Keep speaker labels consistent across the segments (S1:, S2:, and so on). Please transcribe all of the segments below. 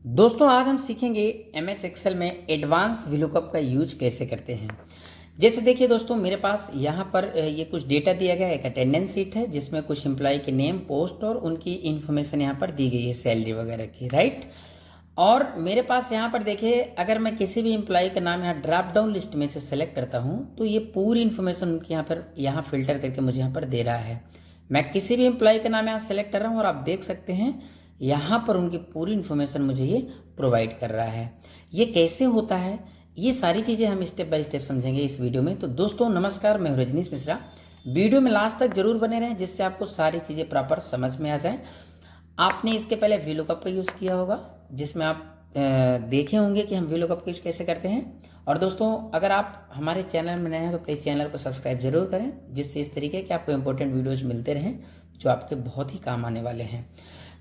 S1: दोस्तों आज हम सीखेंगे एमएस एक्सेल में एडवांस VLOOKUP का यूज कैसे करते हैं। जैसे देखिए दोस्तों, मेरे पास यहाँ पर ये कुछ डेटा दिया गया है। एक अटेंडेंस शीट है जिसमें कुछ एम्प्लॉय के नेम, पोस्ट और उनकी इन्फॉर्मेशन यहाँ पर दी गई है, सैलरी वगैरह की, राइट। और मेरे पास यहाँ पर देखिए, अगर मैं किसी भी एम्प्लॉय का नाम यहाँ ड्रॉप डाउन लिस्ट में से सेलेक्ट करता हूँ तो ये पूरी इन्फॉर्मेशन उनकी यहाँ फिल्टर करके मुझे यहाँ पर दे रहा है। मैं किसी भी एम्प्लॉय का नाम यहाँ सेलेक्ट कर रहा हूँ और आप देख सकते हैं यहाँ पर उनकी पूरी इन्फॉर्मेशन मुझे ये प्रोवाइड कर रहा है। ये कैसे होता है, ये सारी चीज़ें हम स्टेप बाय स्टेप समझेंगे इस वीडियो में। तो दोस्तों नमस्कार, मैं हूं रजनीश मिश्रा। वीडियो में लास्ट तक जरूर बने रहें जिससे आपको सारी चीज़ें प्रॉपर समझ में आ जाए। आपने इसके पहले VLOOKUP का यूज़ किया होगा जिसमें आप देखे होंगे कि हम VLOOKUP का यूज़ कैसे करते हैं। और दोस्तों अगर आप हमारे चैनल में नए हैं तो प्लीज़ चैनल को सब्सक्राइब जरूर करें, जिससे इस तरीके के आपको इंपॉर्टेंट वीडियोज़ मिलते रहें जो आपके बहुत ही काम आने वाले हैं।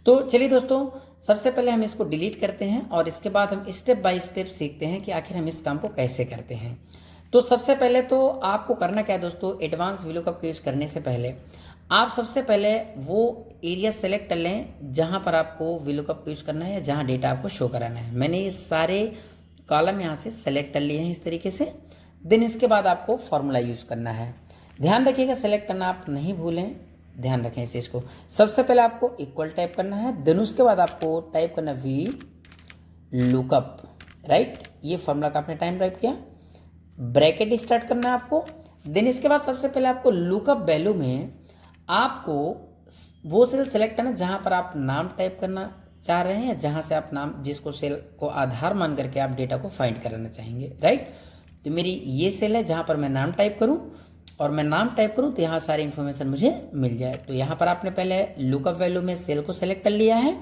S1: तो चलिए दोस्तों, सबसे पहले हम इसको डिलीट करते हैं और इसके बाद हम स्टेप बाय स्टेप सीखते हैं कि आखिर हम इस काम को कैसे करते हैं। तो सबसे पहले तो आपको करना क्या है दोस्तों, एडवांस VLOOKUP का यूज़ करने से पहले आप सबसे पहले वो एरिया सेलेक्ट कर लें जहां पर आपको VLOOKUP का यूज़ करना है या जहां डेटा आपको शो कराना है। मैंने ये सारे कॉलम यहाँ से सेलेक्ट कर लिए हैं इस तरीके से। देन इसके बाद आपको फॉर्मूला यूज़ करना है। ध्यान रखिएगा, सेलेक्ट करना आप नहीं भूलें, ध्यान रखें इस चीज़ को। सबसे पहले आपको इक्वल टाइप करना है, देन उसके बाद आपको टाइप करना VLOOKUP, राइट। ये फॉर्मूला का आपने टाइम टाइप किया, ब्रैकेट स्टार्ट करना है आपको। देन इसके बाद सबसे पहले आपको लुकअप वैल्यू में आपको वो सेल सेलेक्ट करना जहां पर आप नाम टाइप करना चाह रहे हैं या जहां से आप नाम, जिसको सेल को आधार मान करके आप डेटा को फाइंड कराना चाहेंगे, राइट। तो मेरी ये सेल है जहां पर मैं नाम टाइप करूं और मैं नाम टाइप करूं तो यहाँ सारी इन्फॉर्मेशन मुझे मिल जाए। तो यहाँ पर आपने पहले लुकअप वैल्यू में सेल को सेलेक्ट कर लिया है।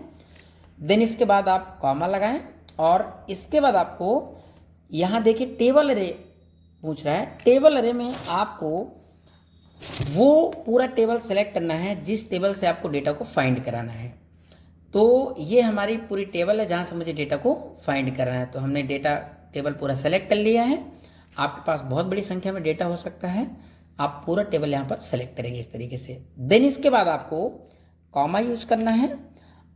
S1: देन इसके बाद आप कॉमा लगाएं और इसके बाद आपको यहाँ देखिए टेबल अरे पूछ रहा है। टेबल अरे में आपको वो पूरा टेबल सेलेक्ट करना है जिस टेबल से आपको डेटा को फाइंड कराना है। तो ये हमारी पूरी टेबल है जहाँ से मुझे डेटा को फाइंड कराना है। तो हमने डेटा टेबल पूरा सेलेक्ट कर लिया है। आपके पास बहुत बड़ी संख्या में डेटा हो सकता है, आप पूरा टेबल यहाँ पर सेलेक्ट करेंगे इस तरीके से। देन इसके बाद आपको कॉमा यूज करना है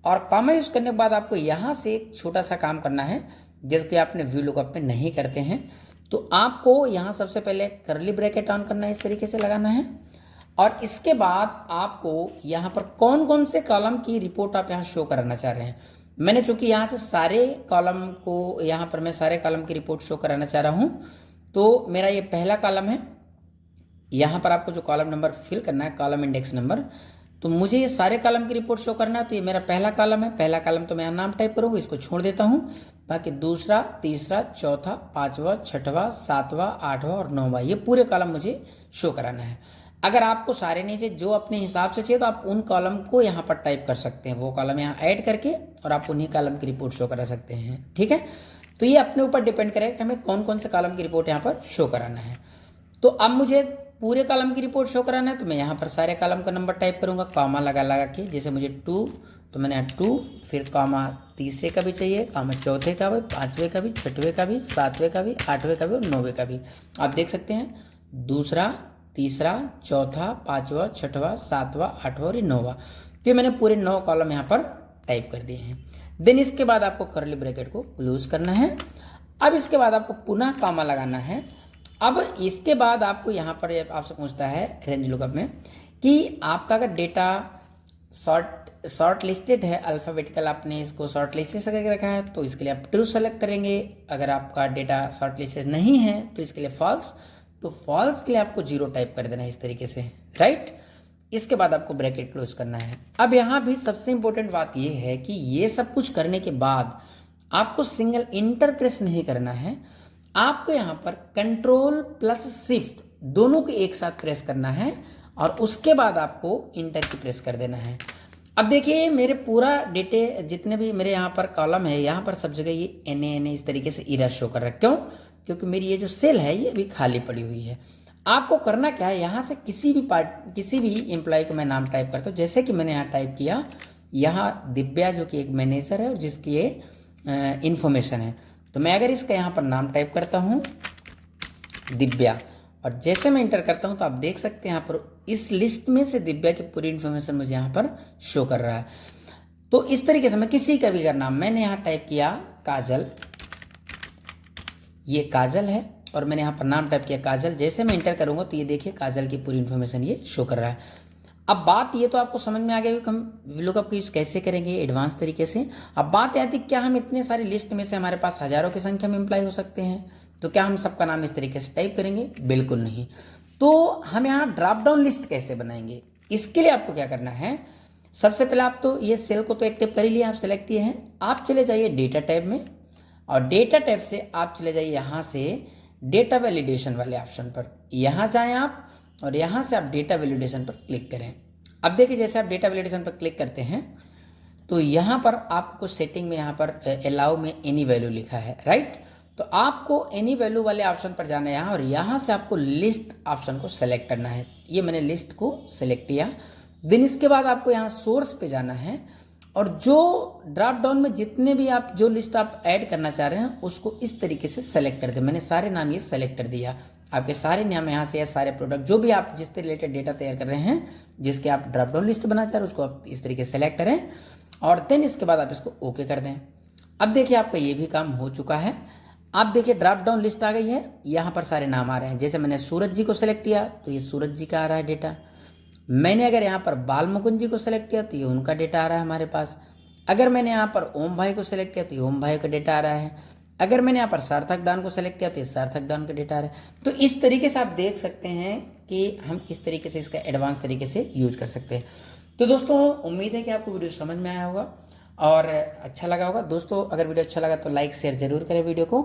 S1: और कॉमा यूज करने के बाद आपको यहाँ से एक छोटा सा काम करना है जो कि आपने VLOOKUP में नहीं करते हैं। तो आपको यहाँ सबसे पहले कर्ली ब्रैकेट ऑन करना है, इस तरीके से लगाना है। और इसके बाद आपको यहाँ पर कौन कौन से कॉलम की रिपोर्ट आप यहाँ शो कराना चाह रहे हैं। मैंने चूंकि यहाँ से सारे कॉलम को, यहाँ पर मैं सारे कॉलम की रिपोर्ट शो कराना चाह रहा हूँ, तो मेरा ये पहला कॉलम है। यहाँ पर आपको जो कॉलम नंबर फिल करना है, कॉलम इंडेक्स नंबर, तो मुझे ये सारे कॉलम की रिपोर्ट शो करना है। तो ये मेरा पहला कॉलम है। पहला कॉलम तो मैं यहाँ नाम टाइप करूँगा, इसको छोड़ देता हूँ। बाकी दूसरा, तीसरा, चौथा, पांचवा, छठवां, सातवां, आठवां और नौवां, ये पूरे कॉलम मुझे शो कराना है। अगर आपको सारे नहीं चाहिए, जो अपने हिसाब से चाहिए, तो आप उन कॉलम को यहाँ पर टाइप कर सकते हैं, वो कॉलम यहाँ ऐड करके, और आप उन्हीं कॉलम की रिपोर्ट शो करा सकते हैं, ठीक है। तो ये अपने ऊपर डिपेंड करेगा कि हमें कौन कौन से कॉलम की रिपोर्ट यहाँ पर शो कराना है। तो अब मुझे पूरे कॉलम की रिपोर्ट शो कराना है, तो मैं यहाँ पर सारे कॉलम का नंबर टाइप करूँगा कॉमा लगा लगा के। जैसे मुझे 2, तो मैंने 2, फिर कॉमा तीसरे का भी चाहिए, कॉमा चौथे का भी, पाँचवें का भी, छठवें का भी, सातवें का भी, आठवें का भी और नौवें का भी। आप देख सकते हैं दूसरा, तीसरा, चौथा, पाँचवा, छठवां, सातवां, आठवां और नौवां। तो मैंने पूरे 9 कॉलम यहाँ पर टाइप कर दिए हैं। देन इसके बाद आपको कर्ली ब्रैकेट को यूज करना है। अब इसके बाद आपको पुनः कॉमा लगाना है। अब इसके बाद आपको यहाँ पर आपसे पूछता है रेंज लुकअप में कि आपका अगर डेटा शॉर्ट लिस्टेड है, अल्फ़ाबेटिकल आपने इसको शॉर्ट लिस्टेड से करके रखा है, तो इसके लिए आप ट्रू सेलेक्ट करेंगे। अगर आपका डेटा शॉर्ट लिस्टेड नहीं है तो इसके लिए फॉल्स, तो फॉल्स के लिए आपको 0 टाइप कर देना है इस तरीके से, राइट। इसके बाद आपको ब्रैकेट क्लोज करना है। अब यहाँ भी सबसे इंपॉर्टेंट बात यह है कि ये सब कुछ करने के बाद आपको सिंगल इंटर प्रेस नहीं करना है, आपको यहाँ पर Ctrl+Shift दोनों को एक साथ प्रेस करना है और उसके बाद आपको इंटर की प्रेस कर देना है। अब देखिए मेरे पूरा डेटे जितने भी मेरे यहाँ पर कॉलम है, यहाँ पर सब जगह ये NA इस तरीके से इरर शो कर रहा है। क्यों? क्योंकि मेरी ये जो सेल है ये अभी खाली पड़ी हुई है। आपको करना क्या है, यहाँ से किसी भी एम्प्लॉय को मैं नाम टाइप करता हूँ। जैसे कि मैंने यहाँ टाइप किया, यहाँ दिव्या जो कि एक मैनेजर है और जिसकी ये इंफॉर्मेशन है, तो मैं अगर इसका यहाँ पर नाम टाइप करता हूँ दिव्या, और जैसे मैं इंटर करता हूँ तो आप देख सकते हैं यहाँ पर इस लिस्ट में से दिव्या की पूरी इन्फॉर्मेशन मुझे यहाँ पर शो कर रहा है। तो इस तरीके से मैं किसी का भी अगर नाम, मैंने यहाँ टाइप किया काजल, ये काजल है, और मैंने यहाँ पर नाम टाइप किया काजल। जैसे मैं इंटर करूँगा तो ये देखिए काजल की पूरी इन्फॉर्मेशन ये शो कर रहा है। अब बात ये तो आपको समझ में आ गया कि हम लुकअप का यूज़ कैसे करेंगे एडवांस तरीके से। अब बात आती है क्या हम इतने सारे लिस्ट में से हमारे पास हज़ारों की संख्या में एम्प्लॉय हो सकते हैं, तो क्या हम सबका नाम इस तरीके से टाइप करेंगे? बिल्कुल नहीं। तो हम यहाँ ड्रॉप डाउन लिस्ट कैसे बनाएंगे, इसके लिए आपको क्या करना है, सबसे पहले आप तो ये सेल को तो एक्टिव कर ही लिया, आप सेलेक्ट किए हैं, आप चले जाइए डेटा टैब में, और डेटा टैब से आप चले जाइए यहाँ से डेटा वैलिडेशन वाले ऑप्शन पर, यहाँ जाएं आप और यहाँ से आप डेटा वैलिडेशन पर क्लिक करें। अब देखिए जैसे आप डेटा वैलिडेशन पर क्लिक करते हैं तो यहाँ पर आपको सेटिंग में यहाँ पर अलाउ में एनी वैल्यू लिखा है, राइट। तो आपको एनी वैल्यू वाले ऑप्शन पर जाना है यहाँ, और यहाँ से आपको लिस्ट ऑप्शन को सेलेक्ट करना है। ये मैंने लिस्ट को सेलेक्ट किया। देन इसके बाद आपको यहाँ सोर्स पे जाना है, और जो ड्रॉप डाउन में जितने भी आप जो लिस्ट आप ऐड करना चाह रहे हैं उसको इस तरीके से सेलेक्ट कर दे। मैंने सारे नाम ये सेलेक्ट कर दिया, आपके सारे नाम यहाँ से, सारे प्रोडक्ट जो भी आप जिससे रिलेटेड डेटा तैयार कर रहे हैं, जिसके आप ड्रॉप डाउन लिस्ट बनाना चाह रहे हैं, उसको आप इस तरीके से सेलेक्ट करें, और देन इसके बाद आप इसको ओके कर दें। अब देखिए आपका ये भी काम हो चुका है। आप देखिए ड्रॉप डाउन लिस्ट आ गई है, यहाँ पर सारे नाम आ रहे हैं। जैसे मैंने सूरज जी को सेलेक्ट किया तो ये सूरज जी का आ रहा है डेटा। मैंने अगर यहाँ पर बाल मुकुंद जी को सेलेक्ट किया तो ये उनका डेटा आ रहा है हमारे पास। अगर मैंने यहाँ पर ओम भाई को सेलेक्ट किया तो ये ओम भाई का डेटा आ रहा है। अगर मैंने यहाँ पर सार्थक डॉन को सेलेक्ट किया तो ये सार्थक डॉन का डेटा आ रहा है। तो इस तरीके से आप देख सकते हैं कि हम किस तरीके से इसका एडवांस तरीके से यूज कर सकते हैं। तो दोस्तों उम्मीद है कि आपको वीडियो समझ में आया होगा और अच्छा लगा होगा। दोस्तों अगर वीडियो अच्छा लगा तो लाइक शेयर जरूर करें वीडियो को।